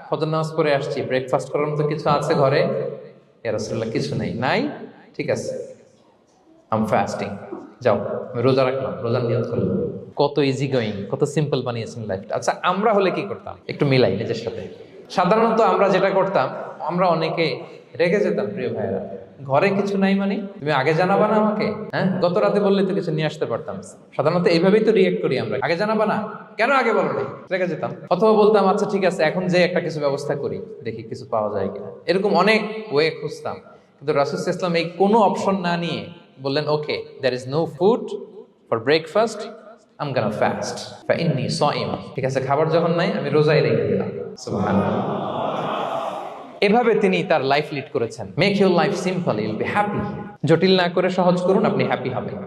ফজর নামাজ পড়ে আসছি, ব্রেকফাস্ট করার মতো কিছু আছে ঘরে? ইয়া রাসূলুল্লাহ কিছু নাই। নাই? ঠিক আছে, আম ফাস্টিং, যাও আমি রোজা রাখলাম, রোজার নিয়ত করলাম। কত ইজি গোয়িং, কত সিম্পল বানিয়েছেন লাইফটা। আচ্ছা আমরা হলে কি করতাম একটু মিলাই নিজের সাথে। সাধারণত আমরা যেটা করতাম, আমরা অনেকে রেগে যেতাম। প্রিয় ভাইয়েরা, ঘরে কিছু নাই মানে তুমি আগে জানাবা না আমাকে? হ্যাঁ, গত রাতে বললে তো কিছু নিয়ে আসতে পারতাম। সাধারণত এইভাবেই তো রিয়েক্ট করি আমরা, আগে জানাবা না কেন, আগে বলো না, রেগে যেতাম। অথবা বলতাম আচ্ছা ঠিক আছে এখন যে একটা কিছু ব্যবস্থা করি, দেখি কিছু পাওয়া যায় কিনা। এরকম অনেক ওয়ে খুঁজতাম। কিন্তু রাসূল সাল্লাল্লাহু আলাইহি ওয়াসাল্লাম এই কোনো অপশন না নিয়ে বললেন, okay there is no food for breakfast, I am gonna fast ফাইন্নী সাইম। ঠিক আছে, খাবার যখন নাই আমি রোজাই রেখে দিলাম। সুবহানাল্লাহ। এভাবে তিনি তার লাইফ লিড করেছেন। Make your life simple, you'll be happy. জটিল না করে সহজ করুন, আপনি হ্যাপি হবেন।